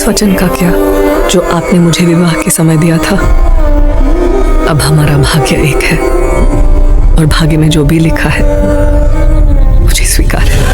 उस वचन का क्या जो आपने मुझे विवाह के समय दिया था? अब हमारा भाग्य एक है और भाग्य में जो भी लिखा है मुझे स्वीकार है।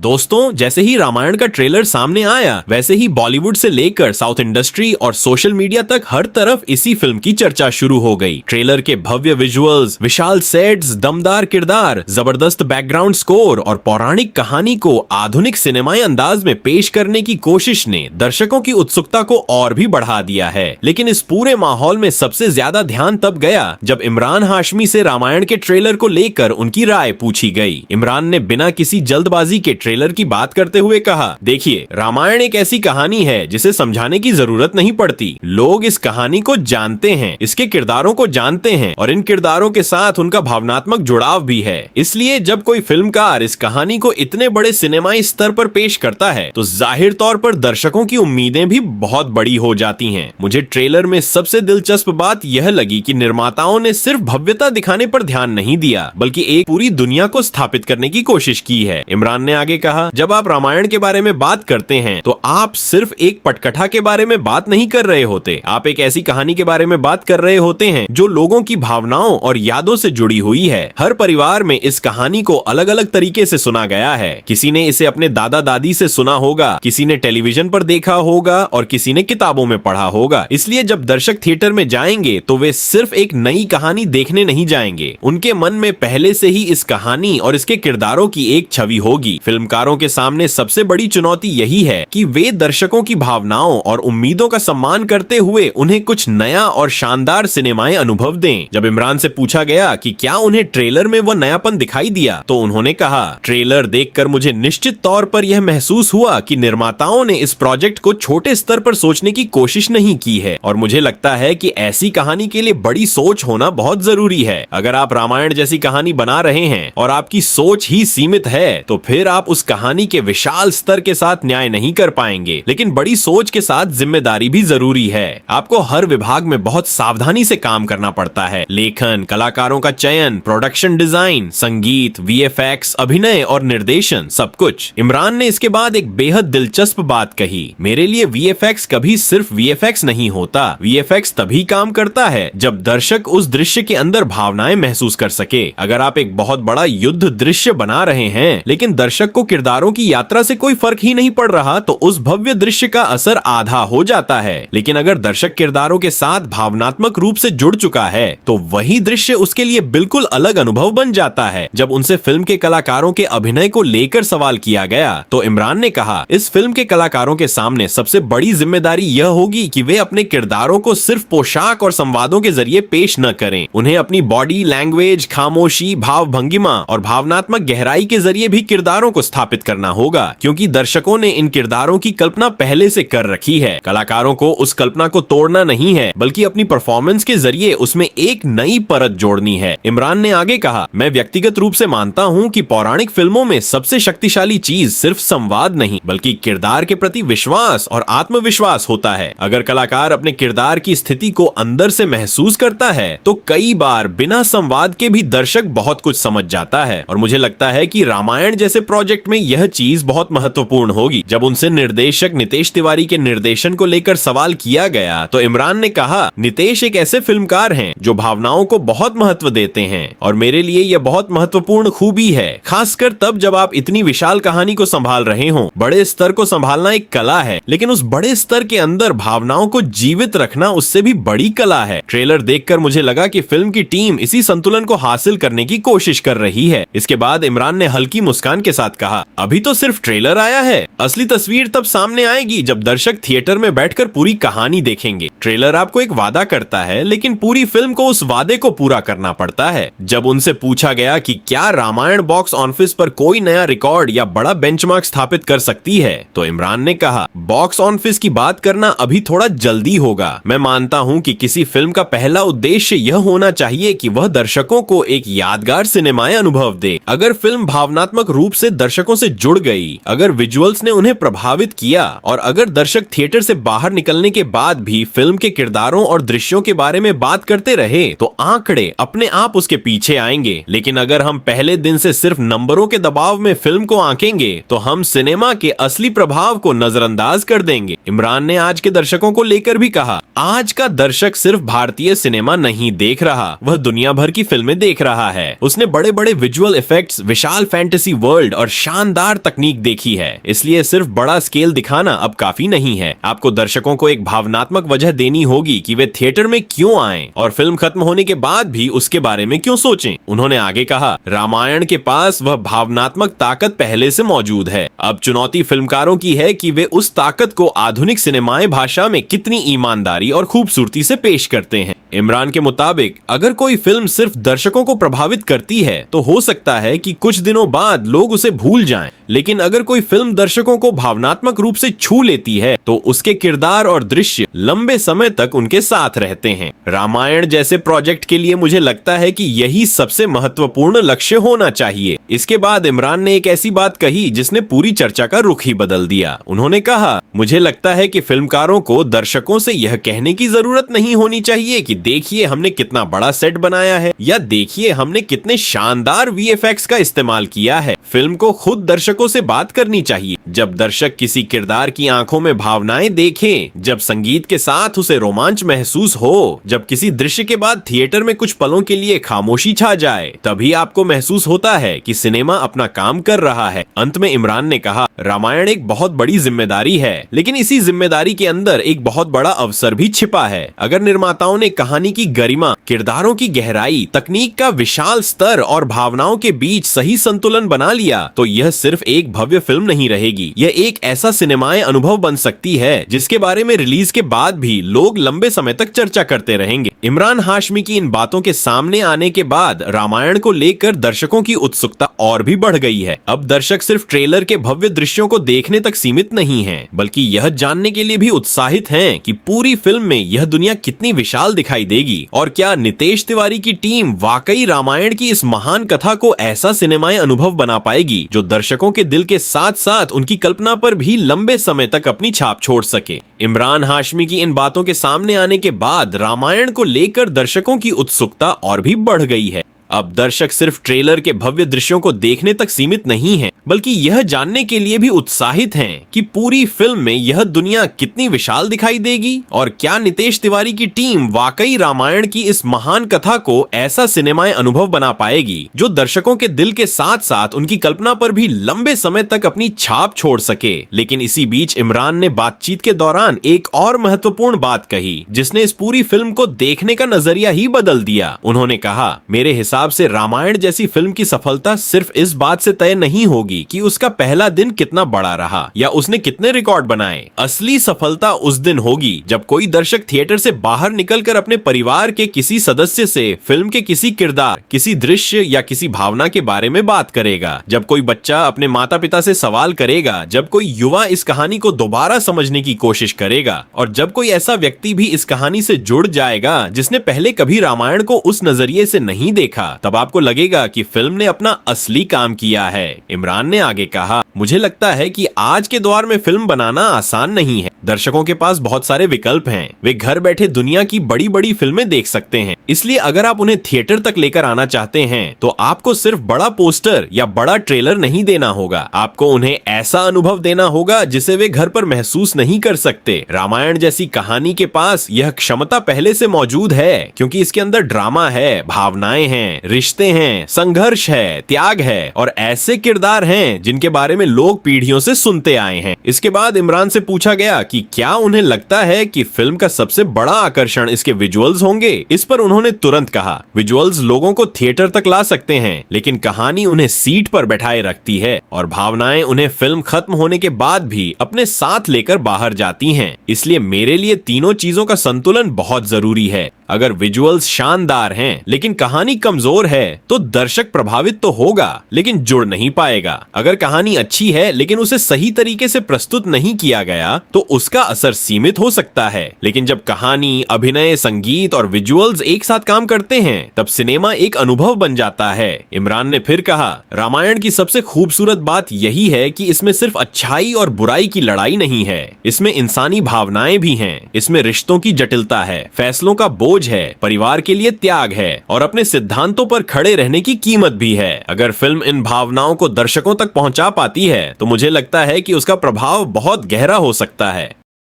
दोस्तों, जैसे ही रामायण का ट्रेलर सामने आया, वैसे ही बॉलीवुड से लेकर साउथ इंडस्ट्री और सोशल मीडिया तक हर तरफ इसी फिल्म की चर्चा शुरू हो गई। ट्रेलर के भव्य विजुअल्स, विशाल सेट्स, दमदार किरदार, जबरदस्त बैकग्राउंड स्कोर और पौराणिक कहानी को आधुनिक सिनेमाई अंदाज में पेश करने की कोशिश ने दर्शकों की उत्सुकता को और भी बढ़ा दिया है। लेकिन इस पूरे माहौल में सबसे ज्यादा ध्यान तब गया जब इमरान हाशमी से रामायण के ट्रेलर को लेकर उनकी राय पूछी गई। इमरान ने बिना किसी जल्दबाजी के ट्रेलर की बात करते हुए कहा, देखिए, रामायण एक ऐसी कहानी है जिसे समझाने की जरूरत नहीं पड़ती। लोग इस कहानी को जानते हैं, इसके किरदारों को जानते हैं और इन किरदारों के साथ उनका भावनात्मक जुड़ाव भी है। इसलिए जब कोई फिल्मकार इस कहानी को इतने बड़े सिनेमाई स्तर पर पेश करता है तो जाहिर तौर पर दर्शकों की उम्मीदें भी बहुत बड़ी हो जाती हैं। मुझे ट्रेलर में सबसे दिलचस्प बात यह लगी कि निर्माताओं ने सिर्फ भव्यता दिखाने पर ध्यान नहीं दिया, बल्कि एक पूरी दुनिया को स्थापित करने की कोशिश की है। इमरान ने आगे कहा, जब आप रामायण के बारे में बात करते हैं तो आप सिर्फ एक पटकथा के बारे में बात नहीं कर रहे होते, आप एक ऐसी कहानी के बारे में बात कर रहे होते हैं जो लोगों की भावनाओं और यादों से जुड़ी हुई है। हर परिवार में इस कहानी को अलग अलग तरीके से सुना गया है। किसी ने इसे अपने दादा दादी से सुना होगा, किसी ने टेलीविजन पर देखा होगा और किसी ने किताबों में पढ़ा होगा। इसलिए जब दर्शक थिएटर में जाएंगे तो वे सिर्फ एक नई कहानी देखने नहीं जाएंगे, उनके मन में पहले से ही इस कहानी और इसके किरदारों की एक छवि होगी। फिल्मकारों के सामने सबसे बड़ी चुनौती यही है कि वे दर्शकों की भावनाओं और उम्मीदों का सम्मान करते हुए उन्हें कुछ नया और शानदार सिनेमाई अनुभव दें। जब इमरान से पूछा गया कि क्या उन्हें ट्रेलर में वो नयापन दिखाई दिया, तो उन्होंने कहा, ट्रेलर देखकर मुझे निश्चित तौर पर यह महसूस हुआ कि निर्माताओं ने इस प्रोजेक्ट को छोटे स्तर पर सोचने की कोशिश नहीं की है और मुझे लगता है कि ऐसी कहानी के लिए बड़ी सोच होना बहुत जरूरी है। अगर आप रामायण जैसी कहानी बना रहे हैं और आपकी सोच ही सीमित है तो फिर आप उस कहानी के विशाल स्तर के साथ न्याय नहीं कर पाएंगे। लेकिन बड़ी सोच के साथ जिम्मेदारी भी जरूरी है। आपको हर विभाग में बहुत सावधानी से काम करना पड़ता है। लेखन, कलाकारों का चयन, प्रोडक्शन डिजाइन, संगीत, वीएफएक्स, अभिनय और निर्देशन, सब कुछ। इमरान ने इसके बाद एक बेहद दिलचस्प बात कही, मेरे लिए वीएफएक्स कभी सिर्फ वीएफएक्स नहीं होता। वीएफएक्स तभी काम करता है जब दर्शक उस दृश्य के अंदर भावनाएं महसूस कर सके। अगर आप एक बहुत बड़ा युद्ध दृश्य बना रहे हैं लेकिन दर्शक को किरदारों की यात्रा से कोई फर्क ही नहीं पड़ रहा तो उस भव्य दृश्य का असर आधा हो जाता है। लेकिन अगर दर्शक किरदारों के साथ भावनात्मक रूप से जुड़ चुका है तो वही दृश्य उसके लिए बिल्कुल अलग अनुभव बन जाता है। जब उनसे फिल्म के कलाकारों के अभिनय को लेकर सवाल किया गया तो इमरान ने कहा, इस फिल्म के कलाकारों के सामने सबसे बड़ी जिम्मेदारी यह होगी कि वे अपने किरदारों को सिर्फ पोशाक और संवादों के जरिए पेश न करें। उन्हें अपनी बॉडी लैंग्वेज, खामोशी, भाव भंगिमा और भावनात्मक गहराई के जरिए भी किरदारों को स्थापित करना होगा, क्योंकि दर्शकों ने इन किरदारों की कल्पना पहले से कर रखी है। कलाकारों को उस कल्पना को तोड़ना नहीं है, बल्कि अपनी परफॉर्मेंस के जरिए उसमें एक नई परत जोड़नी है। इमरान ने आगे कहा, मैं व्यक्तिगत रूप से मानता हूं कि पौराणिक फिल्मों में सबसे शक्तिशाली चीज सिर्फ संवाद नहीं बल्कि किरदार के प्रति विश्वास और आत्मविश्वास होता है। अगर कलाकार अपने किरदार की स्थिति को अंदर से महसूस करता है तो कई बार बिना संवाद के भी दर्शक बहुत कुछ समझ जाता है। और मुझे लगता है कि रामायण जैसे प्रोजेक्ट में यह चीज बहुत महत्वपूर्ण होगी। जब उनसे निर्देशक नितेश तिवारी के निर्देशन को लेकर सवाल किया गया तो इमरान ने कहा, नितेश एक ऐसे फिल्मकार हैं जो भावनाओं को बहुत महत्व देते हैं और मेरे लिए यह बहुत महत्वपूर्ण खूबी है, खासकर तब जब आप इतनी विशाल कहानी को संभाल रहे हों। बड़े स्तर को संभालना एक कला है, लेकिन उस बड़े स्तर के अंदर भावनाओं को जीवित रखना उससे भी बड़ी कला है। ट्रेलर देखकर मुझे लगा कि फिल्म की टीम इसी संतुलन को हासिल करने की कोशिश कर रही है। इसके बाद इमरान ने हल्की मुस्कान के साथ कहा, अभी तो सिर्फ ट्रेलर आया है, असली तस्वीर तब सामने आएगी जब दर्शक थिएटर में बैठकर पूरी कहानी देखेंगे। ट्रेलर आपको एक वादा करता है, लेकिन पूरी फिल्म को उस वादे को पूरा करना पड़ता है। जब उनसे पूछा गया कि क्या रामायण बॉक्स ऑफिस पर कोई नया रिकॉर्ड या बड़ा बेंचमार्क स्थापित कर सकती है, तो इमरान ने कहा, बॉक्स ऑफिस की बात करना अभी थोड़ा जल्दी होगा। मैं मानता हूं कि किसी फिल्म का पहला उद्देश्य यह होना चाहिए कि वह दर्शकों को एक यादगार सिनेमाई अनुभव दे। अगर फिल्म भावनात्मक रूप से दर्शकों दर्शकों से जुड़ गई, अगर विजुअल्स ने उन्हें प्रभावित किया और अगर दर्शक थिएटर से बाहर निकलने के बाद भी फिल्म के किरदारों और दृश्यों के बारे में बात करते रहे तो आंकड़े अपने आप उसके पीछे आएंगे। लेकिन अगर हम पहले दिन से सिर्फ नंबरों के दबाव में फिल्म को आंकेंगे तो हम सिनेमा के असली प्रभाव को नजरअंदाज कर देंगे। इमरान ने आज के दर्शकों को लेकर भी कहा, आज का दर्शक सिर्फ भारतीय सिनेमा नहीं देख रहा, वह दुनिया भर की फिल्में देख रहा है। उसने बड़े बड़े विजुअल इफेक्ट्स, विशाल फैंटेसी वर्ल्ड और शानदार तकनीक देखी है। इसलिए सिर्फ बड़ा स्केल दिखाना अब काफी नहीं है। आपको दर्शकों को एक भावनात्मक वजह देनी होगी कि वे थिएटर में क्यों आएं और फिल्म खत्म होने के बाद भी उसके बारे में क्यों सोचें। उन्होंने आगे कहा, रामायण के पास वह भावनात्मक ताकत पहले से मौजूद है। अब चुनौती फिल्मकारों की है कि वे उस ताकत को आधुनिक सिनेमाई भाषा में कितनी ईमानदारी और खूबसूरती से पेश करते हैं। इमरान के मुताबिक अगर कोई फिल्म सिर्फ दर्शकों को प्रभावित करती है तो हो सकता है कि कुछ दिनों बाद लोग उसे भूल जाएं, लेकिन अगर कोई फिल्म दर्शकों को भावनात्मक रूप से छू लेती है तो उसके किरदार और दृश्य लंबे समय तक उनके साथ रहते हैं। रामायण जैसे प्रोजेक्ट के लिए मुझे लगता है कि यही सबसे महत्वपूर्ण लक्ष्य होना चाहिए। इसके बाद इमरान ने एक ऐसी बात कही जिसने पूरी चर्चा का रुख ही बदल दिया। उन्होंने कहा, मुझे लगता है कि फिल्मकारों को दर्शकों से यह कहने की जरूरत नहीं होनी चाहिए कि देखिए हमने कितना बड़ा सेट बनाया है या देखिए हमने कितने शानदार वीएफएक्स का इस्तेमाल किया है। फिल्म को खुद दर्शकों से बात करनी चाहिए। जब दर्शक किसी किरदार की आंखों में भावनाएं देखें, जब संगीत के साथ उसे रोमांच महसूस हो, जब किसी दृश्य के बाद थिएटर में कुछ पलों के लिए खामोशी छा जाए, तभी आपको महसूस होता है कि सिनेमा अपना काम कर रहा है। अंत में इमरान ने कहा, रामायण एक बहुत बड़ी जिम्मेदारी है, लेकिन इसी जिम्मेदारी के अंदर एक बहुत बड़ा अवसर भी छिपा है। अगर निर्माताओं ने कहानी की गरिमा, किरदारों की गहराई, तकनीक का विशाल स्तर और भावनाओं के बीच सही संतुलन बना लिया तो यह सिर्फ एक भव्य फिल्म नहीं रहेगी, यह एक ऐसा सिनेमाई अनुभव बन सकती है जिसके बारे में रिलीज के बाद भी लोग लंबे समय तक चर्चा करते रहेंगे। इमरान हाशमी की इन बातों के सामने आने के बाद रामायण को लेकर दर्शकों की उत्सुकता और भी बढ़ गई है। अब दर्शक सिर्फ ट्रेलर के भव्य दृश्यों को देखने तक सीमित नहीं हैं, बल्कि यह जानने के लिए भी उत्साहित हैं कि पूरी फिल्म में यह दुनिया कितनी विशाल दिखाई देगी और क्या नितेश तिवारी की टीम वाकई रामायण की इस महान कथा को ऐसा सिनेमाई अनुभव बना पाएगी जो दर्शकों के दिल के साथ साथ उनकी कल्पना पर भी लंबे समय तक अपनी छाप छोड़ सके। इमरान हाशमी की इन बातों के सामने आने के बाद रामायण को लेकर दर्शकों की उत्सुकता और भी बढ़ गई है। अब दर्शक सिर्फ ट्रेलर के भव्य दृश्यों को देखने तक सीमित नहीं हैं, बल्कि यह जानने के लिए भी उत्साहित हैं कि पूरी फिल्म में यह दुनिया कितनी विशाल दिखाई देगी और क्या नितेश तिवारी की टीम वाकई रामायण की इस महान कथा को ऐसा सिनेमाई अनुभव बना पाएगी जो दर्शकों के दिल के साथ साथ उनकी कल्पना पर भी लंबे समय तक अपनी छाप छोड़ सके। लेकिन इसी बीच इमरान ने बातचीत के दौरान एक और महत्वपूर्ण बात कही जिसने इस पूरी फिल्म को देखने का नजरिया ही बदल दिया। उन्होंने कहा, मेरे हिसाब से रामायण जैसी फिल्म की सफलता सिर्फ इस बात से तय नहीं होगी कि उसका पहला दिन कितना बड़ा रहा या उसने कितने रिकॉर्ड बनाए। असली सफलता उस दिन होगी जब कोई दर्शक थिएटर से बाहर निकलकर अपने परिवार के किसी सदस्य से फिल्म के किसी किरदार, किसी दृश्य या किसी भावना के बारे में बात करेगा, जब कोई बच्चा अपने माता पिता से सवाल करेगा, जब कोई युवा इस कहानी को दोबारा समझने की कोशिश करेगा और जब कोई ऐसा व्यक्ति भी इस कहानी से जुड़ जाएगा जिसने पहले कभी रामायण को उस नजरिए से नहीं देखा, तब आपको लगेगा कि फिल्म ने अपना असली काम किया है। इमरान ने आगे कहा, मुझे लगता है कि आज के दौर में फिल्म बनाना आसान नहीं है। दर्शकों के पास बहुत सारे विकल्प हैं, वे घर बैठे दुनिया की बड़ी बड़ी फिल्में देख सकते हैं। इसलिए अगर आप उन्हें थिएटर तक लेकर आना चाहते हैं तो आपको सिर्फ बड़ा पोस्टर या बड़ा ट्रेलर नहीं देना होगा, आपको उन्हें ऐसा अनुभव देना होगा जिसे वे घर पर महसूस नहीं कर सकते। रामायण जैसी कहानी के पास यह क्षमता पहले से मौजूद है क्योंकि इसके अंदर ड्रामा है, भावनाएं हैं, रिश्ते हैं, संघर्ष है, त्याग है और ऐसे किरदार हैं जिनके बारे में लोग पीढ़ियों से सुनते आए हैं। इसके बाद इमरान से पूछा गया कि क्या उन्हें लगता है कि फिल्म का सबसे बड़ा आकर्षण इसके विजुअल्स होंगे। इस पर उन्होंने तुरंत कहा, विजुअल्स लोगों को थिएटर तक ला सकते हैं, लेकिन कहानी उन्हें सीट पर बैठाए रखती है और भावनाएं उन्हें फिल्म खत्म होने के बाद भी अपने साथ लेकर बाहर जाती हैं। इसलिए मेरे लिए तीनों चीजों का संतुलन बहुत जरूरी है। अगर विजुअल्स शानदार हैं लेकिन कहानी कमजोर है तो दर्शक प्रभावित तो होगा लेकिन जुड़ नहीं पाएगा। अगर कहानी अच्छी है लेकिन उसे सही तरीके से प्रस्तुत नहीं किया गया तो उसका असर सीमित हो सकता है। लेकिन जब कहानी, अभिनय, संगीत और विजुअल्स एक साथ काम करते हैं तब सिनेमा एक अनुभव बन जाता है। इमरान ने फिर कहा, रामायण की सबसे खूबसूरत बात यही है कि इसमें सिर्फ अच्छाई और बुराई की लड़ाई नहीं है, इसमें इंसानी भावनाएं भी हैं, इसमें रिश्तों की जटिलता है, फैसलों का बोझ है, परिवार के लिए त्याग है और अपने सिद्धांतों पर खड़े रहने की कीमत भी है। अगर फिल्म इन भावनाओं को दर्शकों तक पहुंचा पाती है तो मुझे लगता है कि उसका प्रभाव बहुत गहरा हो सकता है।